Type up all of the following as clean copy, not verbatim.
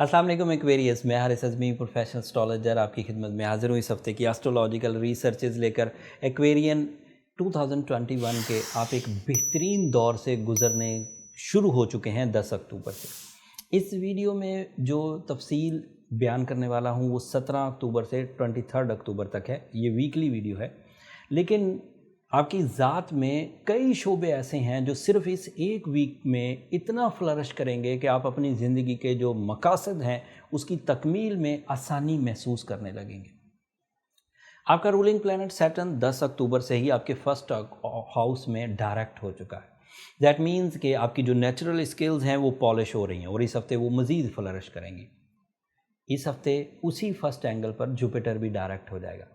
अस्सलाम वालेकुम एक्वेरियस, मैं हारिस अज़मी प्रोफेशनल एस्ट्रोलॉजर आपकी खिदमत में हाज़िर हूँ इस हफ्ते की एस्ट्रोलॉजिकल रिसर्चेज लेकर। एक्वेरियन 2021 के आप एक बेहतरीन दौर से गुज़रने शुरू हो चुके हैं 10 अक्टूबर से। इस वीडियो में जो तफसील बयान करने वाला हूँ वो 17 अक्टूबर से 23 अक्टूबर तक है। ये वीकली वीडियो है, लेकिन आपकी ज़ात में कई शोबे ऐसे हैं जो सिर्फ इस एक वीक में इतना फ्लरिश करेंगे कि आप अपनी ज़िंदगी के जो मकासद हैं उसकी तकमील में आसानी महसूस करने लगेंगे। आपका रूलिंग प्लैनेट सैटर्न 10 अक्टूबर से ही आपके फर्स्ट हाउस में डायरेक्ट हो चुका है। दैट मीन्स कि आपकी जो नेचुरल स्किल्स हैं वो पॉलिश हो रही हैं और इस हफ्ते वो मज़ीद फ्लरिश करेंगी। इस हफ्ते उसी फर्स्ट एंगल पर जुपिटर भी डायरेक्ट हो जाएगा।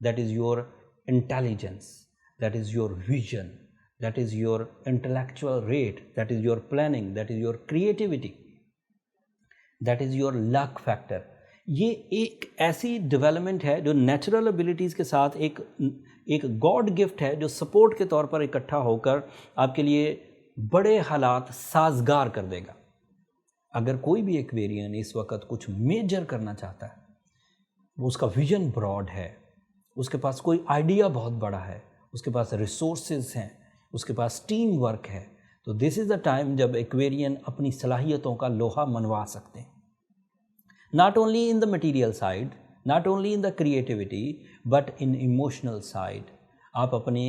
That is your intelligence, that is your vision, that is your intellectual rate, that is your planning, that is your creativity, that is your luck factor। ये एक ऐसी डेवलपमेंट है जो natural abilities के साथ एक गॉड गिफ्ट है जो सपोर्ट के तौर पर इकट्ठा होकर आपके लिए बड़े हालात साजगार कर देगा। अगर कोई भी एक्वेरियन इस वक्त कुछ मेजर करना चाहता है, उसका विजन ब्रॉड है, उसके पास कोई आइडिया बहुत बड़ा है, उसके पास रिसोर्सेज हैं, उसके पास टीम वर्क है, तो दिस इज़ द टाइम जब एक्वेरियन अपनी सलाहियतों का लोहा मनवा सकते हैं। Not only in the material side, not only in the creativity, but in emotional side आप अपने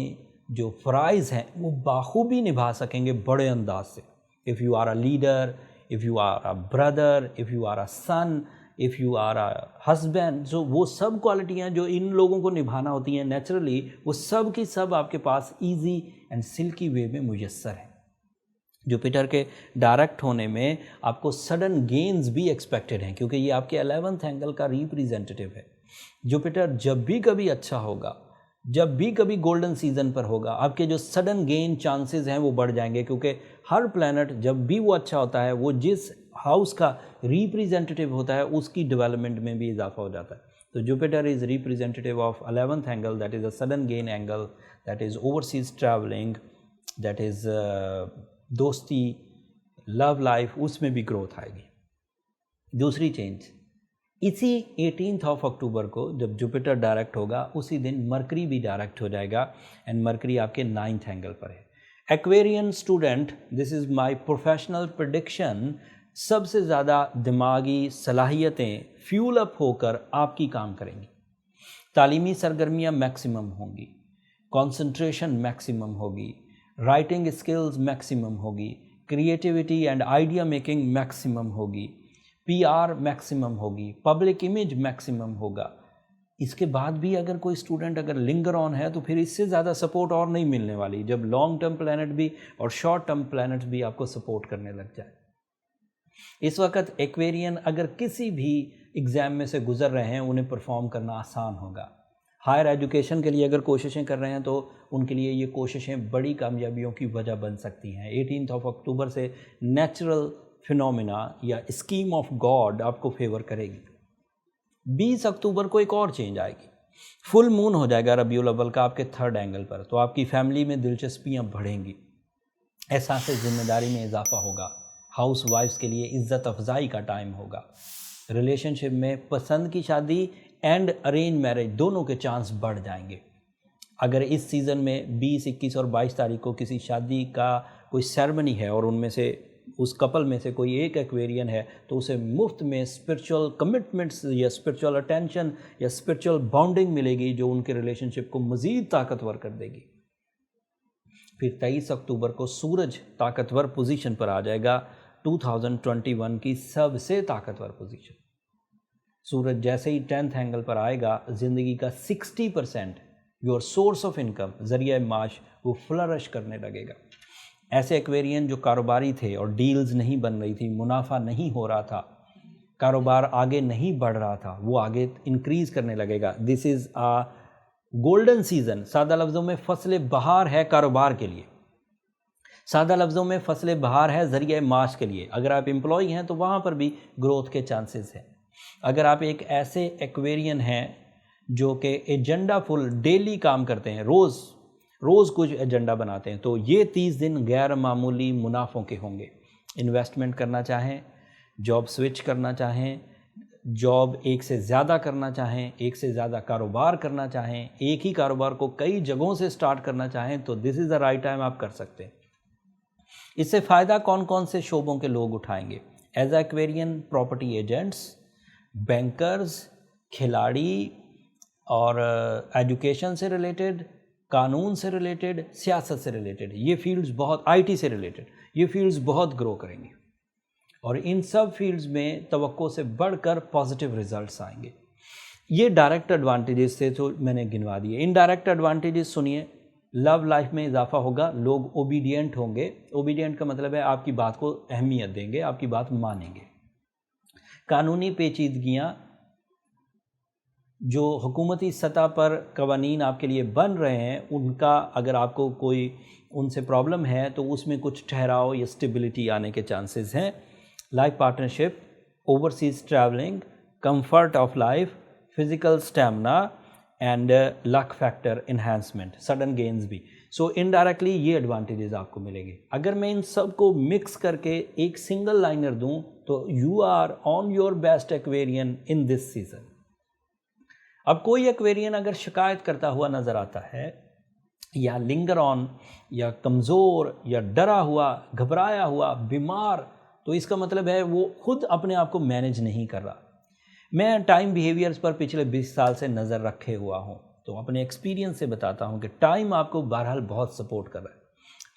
जो फ़राइज़ हैं वो बाखूबी निभा सकेंगे बड़े अंदाज से। If you are a leader, if you are a brother, if you are a son, if you are a husband, जो वो सब क्वालिटियाँ जो इन लोगों को निभाना होती हैं नेचुरली, वो सब की सब आपके पास इजी एंड सिल्की वे में मुयस्सर है। जुपिटर के डायरेक्ट होने में आपको सडन गेन्स भी एक्सपेक्टेड हैं, क्योंकि ये आपके 11th एंगल का रिप्रेजेंटेटिव है। जुपिटर जब भी कभी अच्छा होगा, जब भी कभी गोल्डन सीजन पर होगा, आपके जो सडन गेन चांसेस हैं वो बढ़ जाएंगे, क्योंकि हर प्लैनेट जब भी वो अच्छा होता है वो जिस हाउस का रिप्रेजेंटेटिव होता है उसकी डेवलपमेंट में भी इजाफा हो जाता है। तो Jupiter is representative of 11th angle, that is a sudden gain angle, that is overseas travelling, that is दोस्ती, लव लाइफ, उसमें भी ग्रोथ आएगी। दूसरी चेंज, इसी 18 अक्टूबर को जब जुपिटर डायरेक्ट होगा उसी दिन मरकरी भी डायरेक्ट हो जाएगा, एंड मरकरी आपके 9th एंगल पर है। Aquarian student, this is my professional prediction, सबसे ज़्यादा दिमागी सलाहियतें फ्यूल अप होकर आपकी काम करेंगी। तालीमी सरगर्मियाँ मैक्सिमम होंगी, कंसंट्रेशन मैक्सिमम होगी, राइटिंग स्किल्स मैक्सिमम होगी, creativity and idea making maximum होगी, PR मैक्सिमम होगी, पब्लिक इमेज मैक्सिमम होगा। इसके बाद भी अगर कोई स्टूडेंट अगर लिंगर ऑन है तो फिर इससे ज़्यादा सपोर्ट और नहीं मिलने वाली, जब लॉन्ग टर्म प्लैनेट भी और शॉर्ट टर्म प्लैनेट्स भी आपको सपोर्ट करने लग जाए। इस वक्त एक्वेरियन अगर किसी भी एग्ज़ाम में से गुज़र रहे हैं उन्हें परफॉर्म करना आसान होगा। हायर एजुकेशन के लिए अगर कोशिशें कर रहे हैं तो उनके लिए ये कोशिशें बड़ी कामयाबियों की वजह बन सकती हैं। 18 अक्टूबर से नेचुरल फिनोमिना या स्कीम ऑफ गॉड आपको फेवर करेगी। 20 अक्टूबर को एक और चेंज आएगी, फुल मून हो जाएगा रबीउल अव्वल का आपके 3rd एंगल पर, तो आपकी फैमिली में दिलचस्पियाँ बढ़ेंगी, एहसास जिम्मेदारी में इजाफा होगा, हाउस वाइफ्स के लिए इज़्ज़त अफजाई का टाइम होगा, रिलेशनशिप में पसंद की शादी एंड अरेंज मैरिज दोनों के चांस बढ़ जाएंगे। अगर इस सीज़न में 20, 21 और 22 तारीख को किसी शादी का कोई सेरेमनी है और उनमें से उस कपल में से कोई एक एक्वेरियन है तो उसे मुफ्त में स्पिरिचुअल कमिटमेंट्स या स्पिरिचुअल अटेंशन या स्पिरिचुअल बॉन्डिंग मिलेगी जो उनके रिलेशनशिप को मज़ीद ताकतवर कर देगी। फिर 23 अक्टूबर को सूरज ताकतवर पोजीशन पर आ जाएगा, 2021 की सबसे ताकतवर पोजीशन। सूरज जैसे ही 10th एंगल पर आएगा, ज़िंदगी का 60% योर सोर्स ऑफ इनकम, ज़रिया माश, वो फ्लरिश करने लगेगा। ऐसे एक्वेरियन जो कारोबारी थे और डील्स नहीं बन रही थी, मुनाफा नहीं हो रहा था, कारोबार आगे नहीं बढ़ रहा था, वो आगे इंक्रीज़ करने लगेगा। This is a golden season. सादा लफ्ज़ों में फसले बहार है कारोबार के लिए, सादा लफ्ज़ों में फसले बहार है ज़रिया माश के लिए। अगर आप एम्प्लॉय हैं तो वहाँ पर भी ग्रोथ के चांसेस हैं। अगर आप एक ऐसे एक्वेरियन हैं जो कि एजेंडा फुल डेली काम करते हैं, रोज़ कुछ एजेंडा बनाते हैं, तो ये 30 दिन गैर मामूली मुनाफों के होंगे। इन्वेस्टमेंट करना चाहें, जॉब स्विच करना चाहें, जॉब एक से ज़्यादा करना चाहें, एक से ज़्यादा कारोबार करना चाहें, एक ही कारोबार को कई जगहों से स्टार्ट करना चाहें, तो this is the right time, आप कर सकते हैं। इससे फ़ायदा कौन कौन से शोबों के लोग उठाएंगे? As Aquarian property agents, bankers, खिलाड़ी और एजुकेशन से रिलेटेड, कानून से रिलेटेड, सियासत से रिलेटेड, ये फील्ड्स बहुत, आईटी से रिलेटेड, ये फील्ड्स बहुत ग्रो करेंगे और इन सब फील्ड्स में तवक्को से बढ़कर पॉजिटिव रिजल्ट्स आएंगे। ये डायरेक्ट एडवांटेजेस थे तो मैंने गिनवा दिए। इनडायरेक्ट एडवांटेजेस सुनिए। लव लाइफ में इजाफा होगा, लोग ओबीडियंट होंगे। ओबीडियंट का मतलब है आपकी बात को अहमियत देंगे, आपकी बात मानेंगे। कानूनी पेचीदगियाँ, जो हुकूमती सतह पर कवानीन आपके लिए बन रहे हैं, उनका अगर आपको कोई उनसे प्रॉब्लम है तो उसमें कुछ ठहराव या स्टेबिलिटी आने के चांसेस हैं। Life partnership, overseas travelling, comfort of life, physical stamina and luck factor enhancement, sudden gains भी। सो इनडायरेक्टली ये एडवांटेजेस आपको मिलेंगे। अगर मैं इन सब को मिक्स करके एक सिंगल लाइनर दूं तो you are on your best Aquarian in this season. अब कोई एक्वेरियन अगर शिकायत करता हुआ नज़र आता है या लिंगर ऑन या कमज़ोर या डरा हुआ, घबराया हुआ, बीमार, तो इसका मतलब है वो खुद अपने आप को मैनेज नहीं कर रहा। मैं टाइम बिहेवियर्स पर पिछले 20 साल से नज़र रखे हुआ हूँ, तो अपने एक्सपीरियंस से बताता हूँ कि टाइम आपको बहरहाल बहुत सपोर्ट कर रहा है।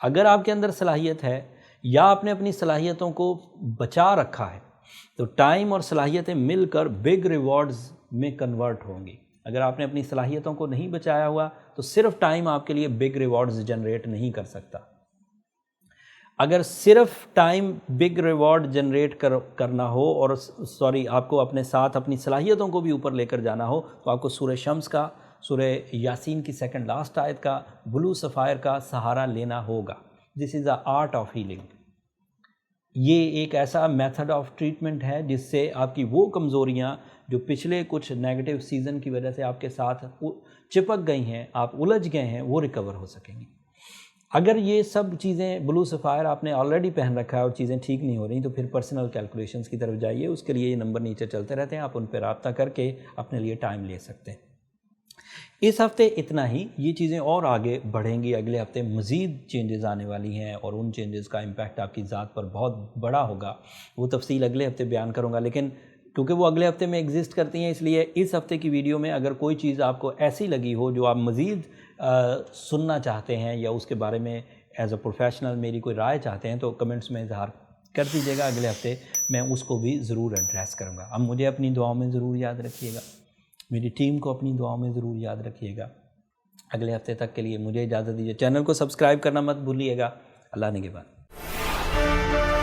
अगर आपके अंदर सलाहियत है या आपने अपनी सलाहियतों को बचा रखा है, तो टाइम और सलाहियतें मिलकर बिग रिवॉर्ड्स में कन्वर्ट होंगी। अगर आपने अपनी सलाहियतों को नहीं बचाया हुआ तो सिर्फ टाइम आपके लिए बिग रिवॉर्ड्स जनरेट नहीं कर सकता। अगर सिर्फ टाइम बिग रिवॉर्ड जनरेट करना हो और आपको अपने साथ अपनी सलाहियतों को भी ऊपर लेकर जाना हो, तो आपको सूरह शम्स का, सूरह यासीन की सेकंड लास्ट आयत का, ब्लू सफ़ायर का सहारा लेना होगा। This is the art of healing. ये एक ऐसा मेथड ऑफ ट्रीटमेंट है जिससे आपकी वो कमज़ोरियाँ जो पिछले कुछ नेगेटिव सीज़न की वजह से आपके साथ चिपक गई हैं, आप उलझ गए हैं, वो रिकवर हो सकेंगी। अगर ये सब चीज़ें, ब्लू सफ़ायर आपने ऑलरेडी पहन रखा है और चीज़ें ठीक नहीं हो रही, तो फिर पर्सनल कैलकुलेशंस की तरफ जाइए। उसके लिए ये नंबर नीचे चलते रहते हैं, आप उन पर रब्ता करके अपने लिए टाइम ले सकते हैं। इस हफ्ते इतना ही। ये चीज़ें और आगे बढ़ेंगी। अगले हफ्ते मज़ीद चेंजेस आने वाली हैं और उन चेंजेस का इम्पैक्ट आपकी ज़ात पर बहुत बड़ा होगा। वो तफसील अगले हफ्ते बयान करूँगा, लेकिन क्योंकि वो अगले हफ्ते में एग्जिस्ट करती हैं, इसलिए इस हफ्ते की वीडियो में अगर कोई चीज़ आपको ऐसी लगी हो जो आप मज़ीद सुनना चाहते हैं या उसके बारे में एज अ प्रोफेशनल मेरी कोई राय चाहते हैं, तो कमेंट्स में इजहार कर दीजिएगा। अगले हफ्ते मैं उसको भी ज़रूर एड्रेस करूँगा। अब मुझे अपनी दुआओं में ज़रूर याद रखिएगा, मेरी टीम को अपनी दुआओं में ज़रूर याद रखिएगा। अगले हफ्ते तक के लिए मुझे इजाज़त दीजिए। चैनल को सब्सक्राइब करना मत भूलिएगा। अल्लाह निगहबान।